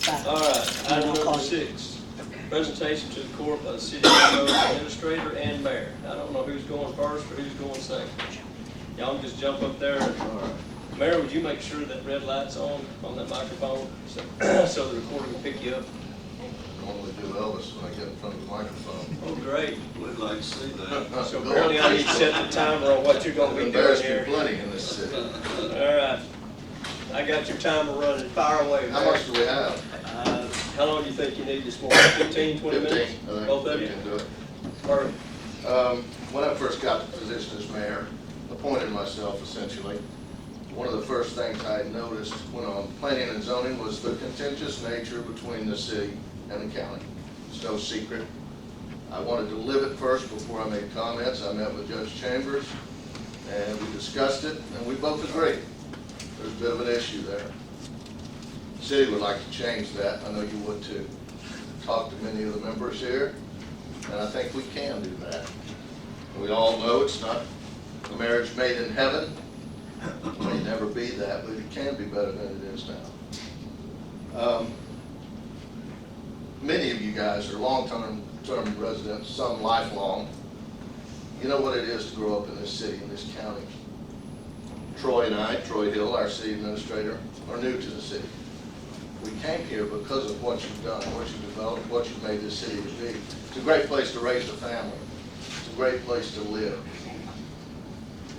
5. All right, item number 6, presentation to the court by the city administrator and mayor. I don't know who's going first or who's going second. Y'all can just jump up there. Mayor, would you make sure that red light's on that microphone so the recorder can pick you up? I normally do Elvis when I get in front of the microphone. Oh, great. We'd like to see that. So apparently I need to set the timer on what you're going to be doing Embarrassed me here. plenty in this city. All right. I got your timer running. Fire away, How Mayor. much do we have? How long do you think you need this morning? 15, 20 minutes? 15, I think. Both of you? We can do it. Perfect. When I first got the position as mayor, appointed myself essentially, one of the first things I noticed when on planning and zoning was the contentious nature between the city and the county. It's no secret. I wanted to live it first before I made comments. I met with Judge Chambers and we discussed it and we both agreed. There's a bit of an issue there. The city would like to change that. I know you would too. Talked to many of the members here and I think we can do that. We all know it's not a marriage made in heaven. It may never be that, but it can be better than it is now. Many of you guys are long-term residents, some lifelong. You know what it is to grow up in this city, in this county. Troy and I, Troy Hill, our city administrator, are new to the city. We came here because of what you've done, what you've developed, what you've made this city to be. It's a great place to raise a family. It's a great place to live.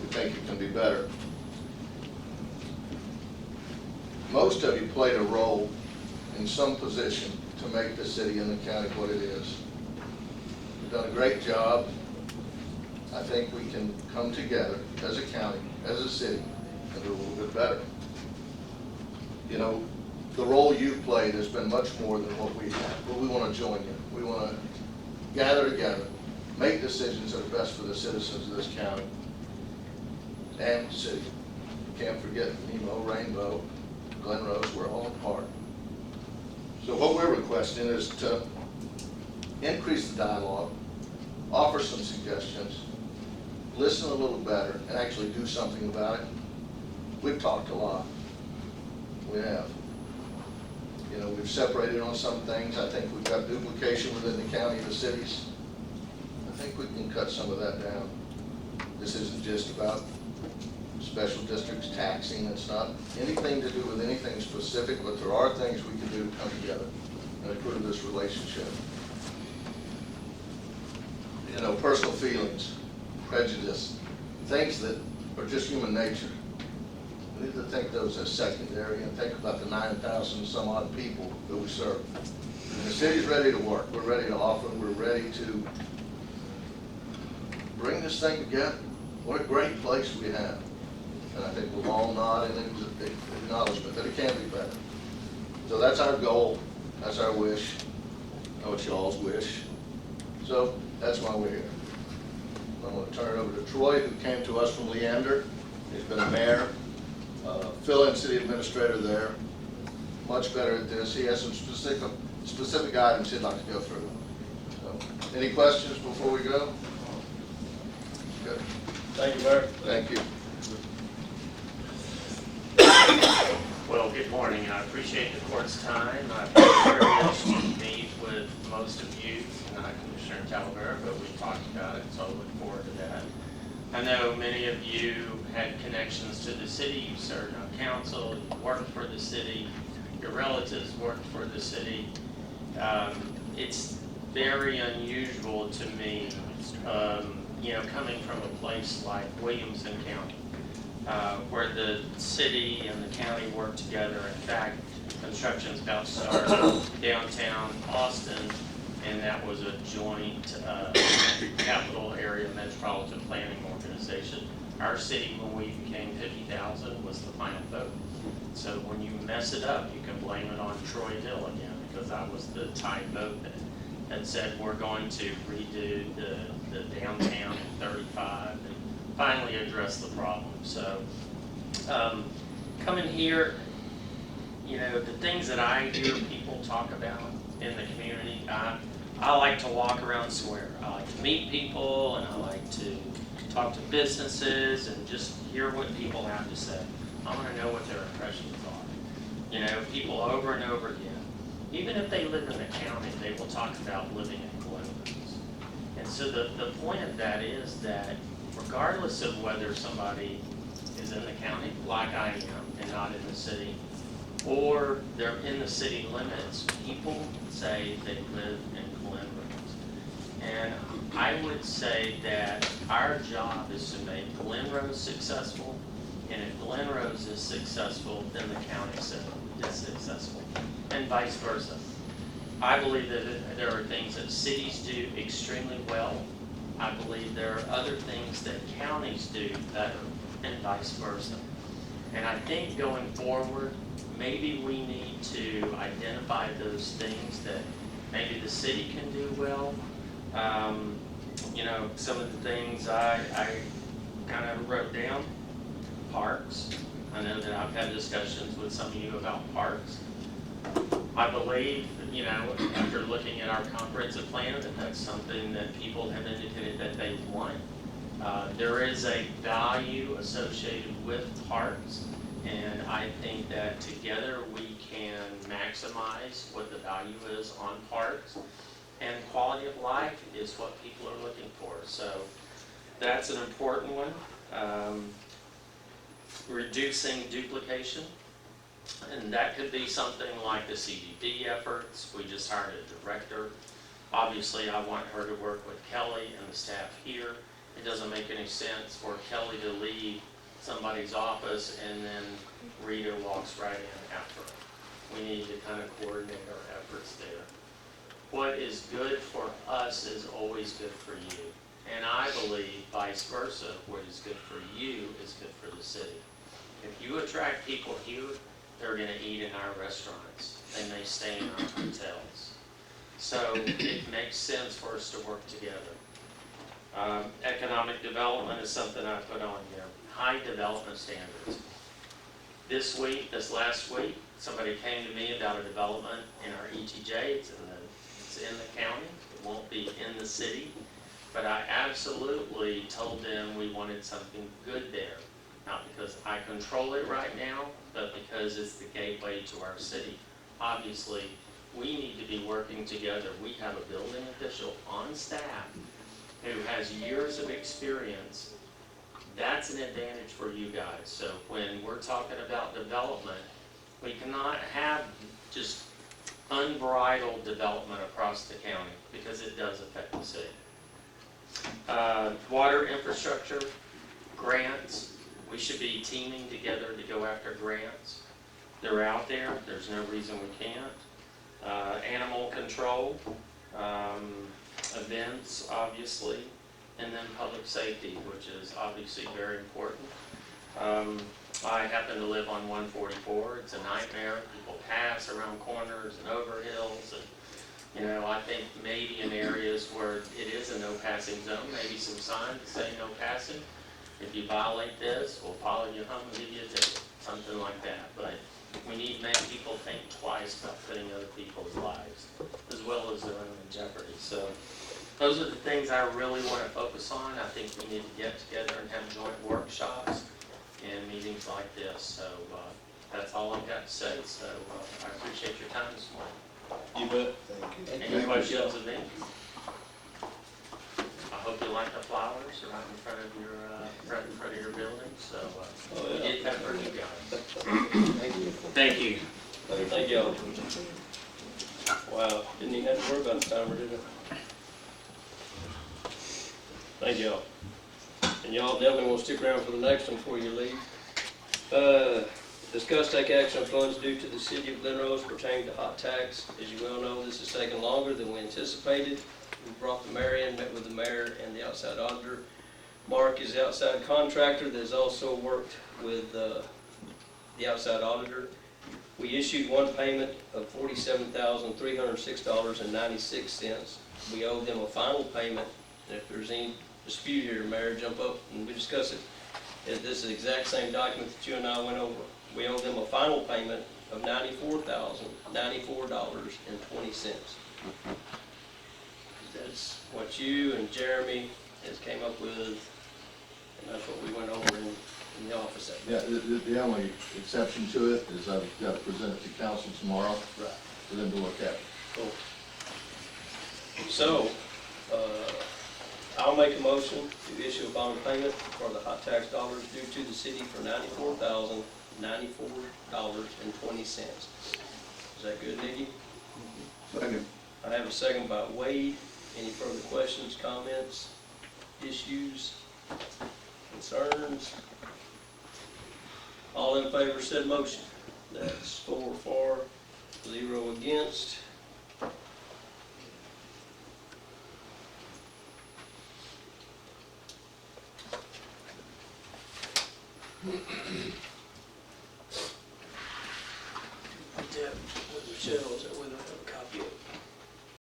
We think it can be better. Most of you played a role in some position to make the city and the county what it is. You've done a great job. I think we can come together as a county, as a city, and do a little bit better. You know, the role you've played has been much more than what we have, but we want to join you. We want to gather together, make decisions that are best for the citizens of this county and the city. Can't forget Nemo, Rainbow, Glen Rose, we're all a part. So what we're requesting is to increase the dialogue, offer some suggestions, listen a little better, and actually do something about it. We've talked a lot. We have. You know, we've separated on some things. I think we've got duplication within the county and the cities. I think we can cut some of that down. This isn't just about special districts taxing. It's not anything to do with anything specific, but there are things we can do to come together and improve this relationship. You know, personal feelings, prejudice, things that are just human nature. We need to think those as secondary and think about the 9,000 some odd people that we serve. And the city's ready to work. We're ready to offer. We're ready to bring this thing together. What a great place we have. And I think we'll all nod in acknowledgement that it can be better. So that's our goal. That's our wish. I know it's y'all's wish. So that's why we're here. I'm going to turn it over to Troy, who came to us from Leander. He's been a mayor, fill-in city administrator there. Much better at this. He has some specific items he'd like to go through. So, any questions before we go? Good. Thank you, Mayor. Thank you. Well, good morning. I appreciate the court's time. I've been privileged to meet with most of you, not Commissioner Talavera, but we talked about it, so I look forward to that. I know many of you had connections to the city. You served on council, you worked for the city, your relatives worked for the city. It's very unusual to me, you know, coming from a place like Williamson County, where the city and the county work together. In fact, construction's about to start downtown Austin, and that was a joint capital area metropolitan planning organization. Our city, when we became 50,000, was the final vote. So when you mess it up, you can blame it on Troy Hill again, because that was the tied vote that said we're going to redo the downtown in 35 and finally address the problem. So coming here, you know, the things that I hear people talk about in the community, I like to walk around Square. I like to meet people, and I like to talk to businesses and just hear what people have to say. I want to know what their impressions are. You know, people over and over again even if they live in the county, they will talk about living in Glen Rose. And so the point of that is that regardless of whether somebody is in the county, like I am, and not in the city, or they're in the city limits, people say they live in Glen Rose. And I would say that our job is to make Glen Rose successful, and if Glen Rose is successful, then the county is successful, and vice versa. I believe that there are things that cities do extremely well. I believe there are other things that counties do better, and vice versa. And I think going forward, maybe we need to identify those things that maybe the city can do well. You know, some of the things I kind of wrote down. Parks. I know that I've had discussions with some of you about parks. I believe, you know, after looking at our comprehensive plan, that that's something that people have indicated that they want. There is a value associated with parks, and I think that together we can maximize what the value is on parks, and quality of life is what people are looking for. So that's an important one. Reducing duplication, and that could be something like the CDB efforts. We just hired a director. Obviously, I want her to work with Kelly and the staff here. It doesn't make any sense for Kelly to leave somebody's office and then Rita walks right in after her. We need to kind of coordinate our efforts there. What is good for us is always good for you. And I believe vice versa, what is good for you is good for the city. If you attract people here, they're going to eat in our restaurants. They may stay in our hotels. So it makes sense for us to work together. Economic development is something I put on here. High development standards. This last week, somebody came to me about a development in our ETJ. It's in the county. It won't be in the city. But I absolutely told them we wanted something good there. Not because I control it right now, but because it's the gateway to our city. Obviously, we need to be working together. We have a building official on staff who has years of experience. That's an advantage for you guys. So when we're talking about development, we cannot have just unbridled development across the county because it does affect the city. Water infrastructure, grants. We should be teaming together to go after grants. They're out there. There's no reason we can't. Animal control, events, obviously, and then public safety, which is obviously very important. I happen to live on 144. It's a nightmare. People pass around corners and over hills, and you know, I think maybe in areas where it is a no passing zone, maybe some signs that say no passing. If you violate this, we'll follow you home and give you a ticket, something like that. But we need to make people think twice about putting other people's lives, as well as their own in jeopardy. So those are the things I really want to focus on. I think we need to get together and have joint workshops and meetings like this. So that's all I've got to say. So I appreciate your time this morning. You bet. Thank you. Any questions of me? I hope you like the flowers right in front of your building. So we did that for you guys. Thank you. Thank you. Thank y'all. Wow, didn't even have to worry about the timer, did it? Thank y'all. And y'all definitely want to stick around for the next one before you leave. Discuss take action on funds due to the city of Glen Rose pertaining to hot tax. As you well know, this has taken longer than we anticipated. We brought the mayor in, met with the mayor and the outside auditor. Mark is the outside contractor that has also worked with the outside auditor. We issued one payment of $47,306.96. We owe them a final payment, and if there's any dispute here, Mayor, jump up and we discuss it. This is the exact same document that you and I went over. We owe them a final payment of $94,094.20. That's what you and Jeremy has came up with, and that's what we went over in the office that day. Yeah, the only exception to it is I've got to present it to council tomorrow. Right. for them to look at. Cool. So, I'll make a motion to issue a bond payment for the hot tax dollars due to the city for $94,094.20. Is that good, Nikki? Second. I have a second by Wade. Any further questions, comments, issues, concerns? All in favor said motion. That's 4 for, 0 against.